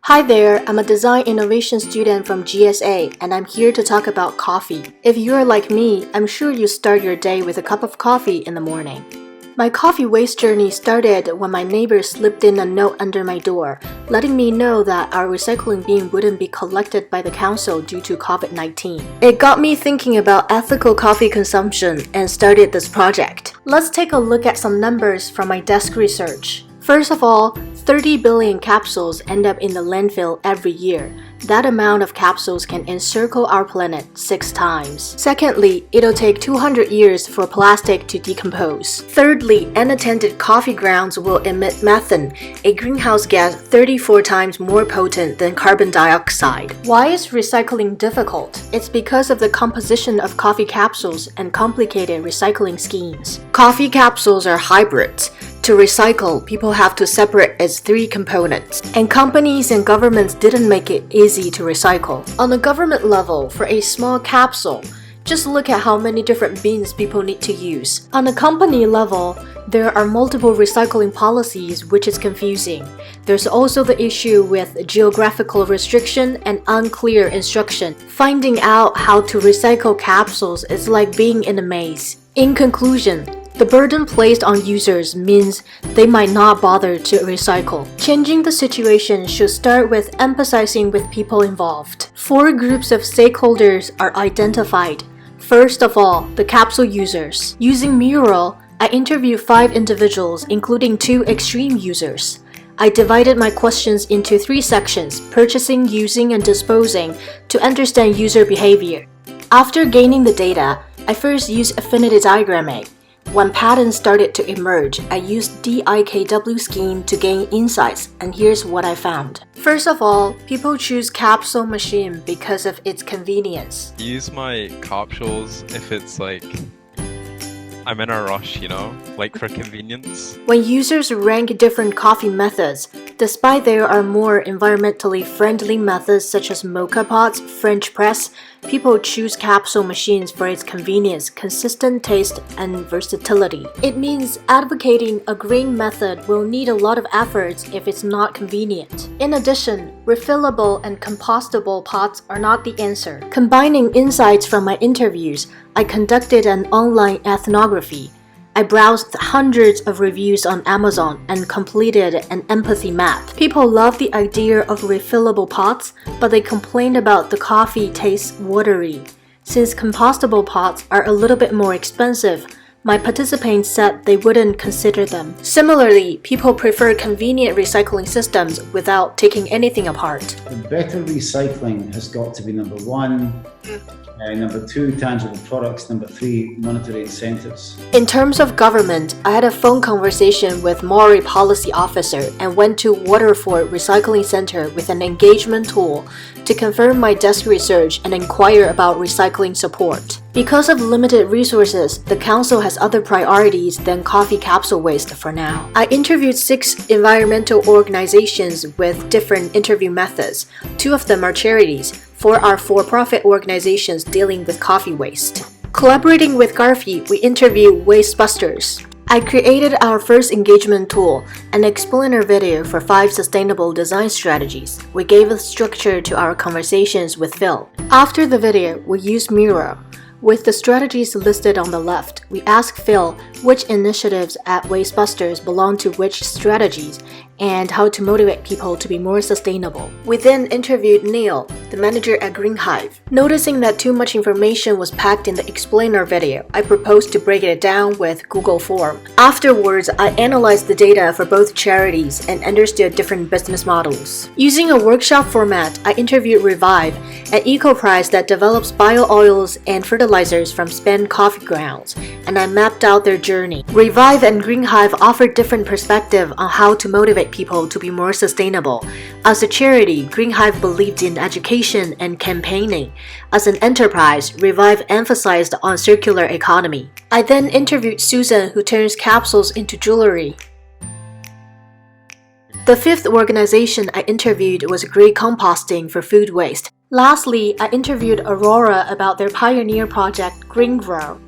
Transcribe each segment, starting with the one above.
Hi there, I'm a design innovation student from GSA and I'm here to talk about coffee. If you're like me, I'm sure you start your day with a cup of coffee in the morning. My coffee waste journey started when my neighbor slipped in a note under my door, letting me know that our recycling bin wouldn't be collected by the council due to COVID-19. It got me thinking about ethical coffee consumption and started this project. Let's take a look at some numbers from my desk research. First of all, 30 billion capsules end up in the landfill every year. That amount of capsules can encircle our planet 6 times. Secondly, it'll take 200 years for plastic to decompose. Thirdly, unattended coffee grounds will emit methane, a greenhouse gas 34 times more potent than carbon dioxide. Why is recycling difficult? It's because of the composition of coffee capsules and complicated recycling schemes. Coffee capsules are hybrids. To recycle, people have to separate its 3 components, and companies and governments didn't make it easy to recycle. On a government level, for a small capsule, just look at how many different bins people need to use. On a company level, there are multiple recycling policies, which is confusing. There's also the issue with geographical restriction and unclear instruction. Finding out how to recycle capsules is like being in a maze. In conclusion, the burden placed on users means they might not bother to recycle. Changing the situation should start with emphasizing with people involved. 4 groups of stakeholders are identified. First of all, the capsule users. Using Mural, I interviewed 5 individuals, including 2 extreme users. I divided my questions into 3 sections: purchasing, using, and disposing, to understand user behavior. After gaining the data, I first used affinity diagramming. When patterns started to emerge, I used DIKW scheme to gain insights, and here's what I found. First of all, people choose capsule machine because of its convenience. Use my capsules if it's like I'm in a rush, like for convenience. When users rank different coffee methods, despite there are more environmentally friendly methods such as mocha pots, French press, people choose capsule machines for its convenience, consistent taste, and versatility. It means advocating a green method will need a lot of efforts if it's not convenient. In addition, refillable and compostable pots are not the answer. Combining insights from my interviews, I conducted an online ethnography. I browsed hundreds of reviews on Amazon and completed an empathy map. People love the idea of refillable pots, but they complained about the coffee tastes watery. Since compostable pots are a little bit more expensive, my participants said they wouldn't consider them. Similarly, people prefer convenient recycling systems without taking anything apart. The better recycling has got to be number 1. Number 2, tangible products. Number 3, monetary incentives. In terms of government, I had a phone conversation with Maury policy officer and went to Waterford Recycling Center with an engagement tool to confirm my desk research and inquire about recycling support. Because of limited resources, the council has other priorities than coffee capsule waste for now. I interviewed 6 environmental organizations with different interview methods. 2 of them are charities. 4 are for-profit organizations dealing with coffee waste. Collaborating with Garfi, we interviewed Wastebusters. I created our first engagement tool, an explainer video for 5 sustainable design strategies. We gave a structure to our conversations with Phil. After the video, we used Miro. With the strategies listed on the left, we asked Phil which initiatives at Wastebusters belong to which strategies and how to motivate people to be more sustainable. We then interviewed Neil, the manager at Green Hive. Noticing that too much information was packed in the explainer video, I proposed to break it down with Google Form. Afterwards, I analyzed the data for both charities and understood different business models. Using a workshop format, I interviewed Revive, an eco-prize that develops bio-oils and fertilizers from spent coffee grounds, and I mapped out their journey. Revive and Green Hive offer different perspectives on how to motivate people to be more sustainable. As a charity, Green Hive believed in education and campaigning. As an enterprise, Revive emphasized on circular economy. I then interviewed Susan, who turns capsules into jewelry. The 5th organization I interviewed was Grey Composting for food waste. Lastly, I interviewed Aurora about their pioneer project, Green Grow.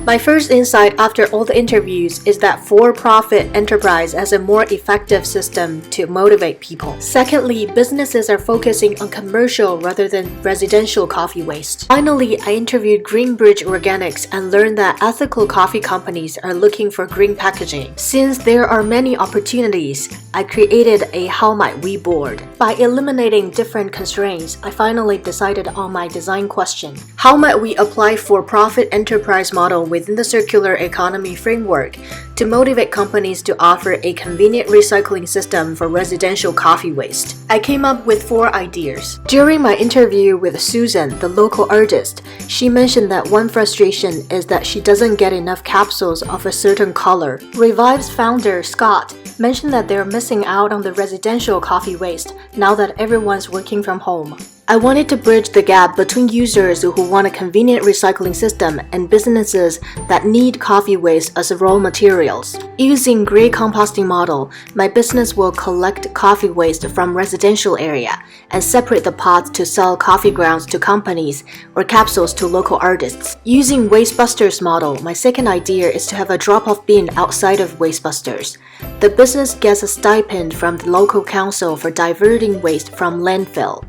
My first insight after all the interviews is that for-profit enterprise has a more effective system to motivate people. Secondly, businesses are focusing on commercial rather than residential coffee waste. Finally, I interviewed Greenbridge Organics and learned that ethical coffee companies are looking for green packaging. Since there are many opportunities, I created a How Might We board. By eliminating different constraints, I finally decided on my design question. How might we apply for-profit enterprise model within the circular economy framework to motivate companies to offer a convenient recycling system for residential coffee waste? I came up with 4 ideas. During my interview with Susan, the local artist, she mentioned that one frustration is that she doesn't get enough capsules of a certain color. Revive's founder, Scott, mentioned that they're missing out on the residential coffee waste now that everyone's working from home. I wanted to bridge the gap between users who want a convenient recycling system and businesses that need coffee waste as raw materials. Using gray composting model, my business will collect coffee waste from residential area and separate the pods to sell coffee grounds to companies or capsules to local artists. Using Wastebusters model, my second idea is to have a drop-off bin outside of Wastebusters. The business gets a stipend from the local council for diverting waste from landfill,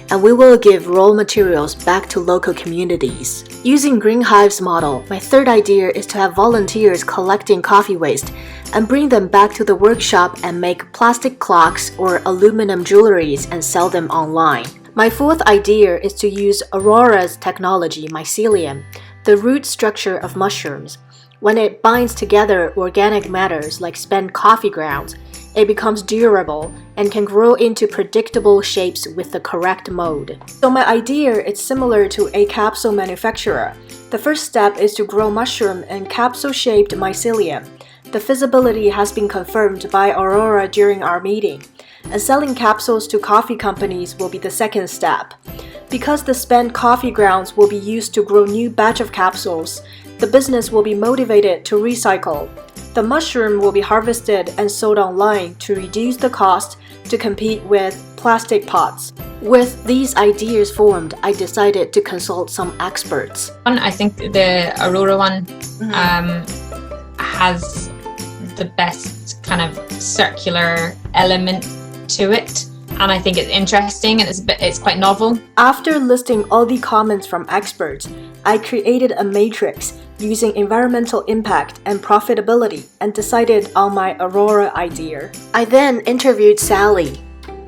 and we will give raw materials back to local communities. Using Green Hive's model, my third idea is to have volunteers collecting coffee waste and bring them back to the workshop and make plastic clocks or aluminum jewelries and sell them online. My fourth idea is to use Aurora's technology, mycelium, the root structure of mushrooms. When it binds together organic matters like spent coffee grounds, it becomes durable and can grow into predictable shapes with the correct mold. So my idea is similar to a capsule manufacturer. The first step is to grow mushroom and capsule-shaped mycelium. The feasibility has been confirmed by Aurora during our meeting, and selling capsules to coffee companies will be the second step. Because the spent coffee grounds will be used to grow new batch of capsules, the business will be motivated to recycle. The mushroom will be harvested and sold online to reduce the cost to compete with plastic pots. With these ideas formed, I decided to consult some experts. I think the Aurora one has the best kind of circular element to it, and I think it's interesting and it's quite novel. After listing all the comments from experts, I created a matrix using environmental impact and profitability and decided on my Aurora idea. I then interviewed Sally.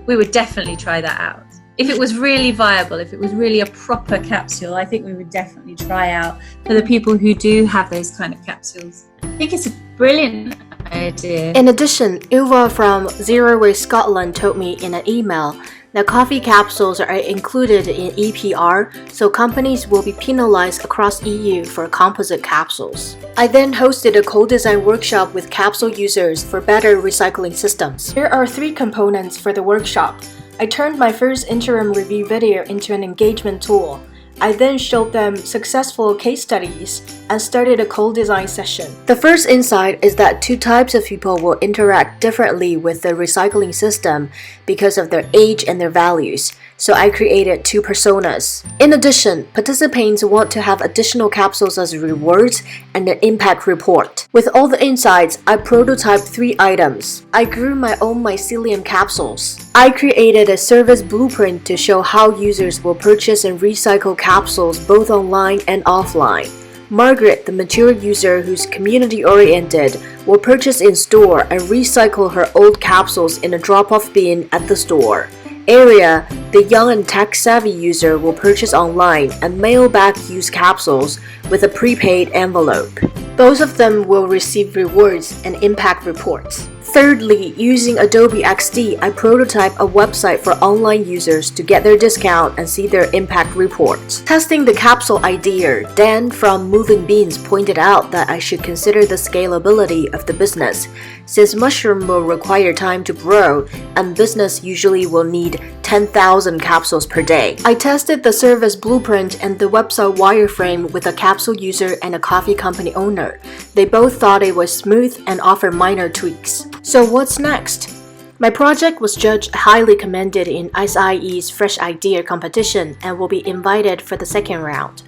We would definitely try that out. If it was really viable, if it was really a proper capsule, I think we would definitely try out for the people who do have those kind of capsules. I think it's a brilliant idea. In addition, Ilva from Zero Waste Scotland told me in an email that coffee capsules are included in EPR, so companies will be penalized across EU for composite capsules. I then hosted a co-design workshop with capsule users for better recycling systems. There are 3 components for the workshop. I turned my first interim review video into an engagement tool. I then showed them successful case studies and started a co-design session. The first insight is that 2 types of people will interact differently with the recycling system because of their age and their values, so I created 2 personas. In addition, participants want to have additional capsules as rewards and an impact report. With all the insights, I prototyped 3 items. I grew my own mycelium capsules. I created a service blueprint to show how users will purchase and recycle capsules both online and offline. Margaret, the mature user who's community-oriented, will purchase in store and recycle her old capsules in a drop-off bin at the store. Aria, the young and tech-savvy user, will purchase online and mail back used capsules with a prepaid envelope. Both of them will receive rewards and impact reports. Thirdly, using Adobe XD, I prototype a website for online users to get their discount and see their impact reports. Testing the capsule idea, Dan from Moving Beans pointed out that I should consider the scalability of the business, since mushroom will require time to grow and business usually will need 10,000 capsules per day. I tested the service blueprint and the website wireframe with a capsule user and a coffee company owner. They both thought it was smooth and offered minor tweaks. So what's next? My project was judged highly commended in SIE's Fresh Idea competition and will be invited for the second round.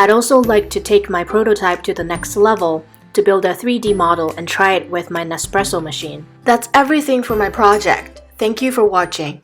I'd also like to take my prototype to the next level to build a 3D model and try it with my Nespresso machine. That's everything for my project. Thank you for watching.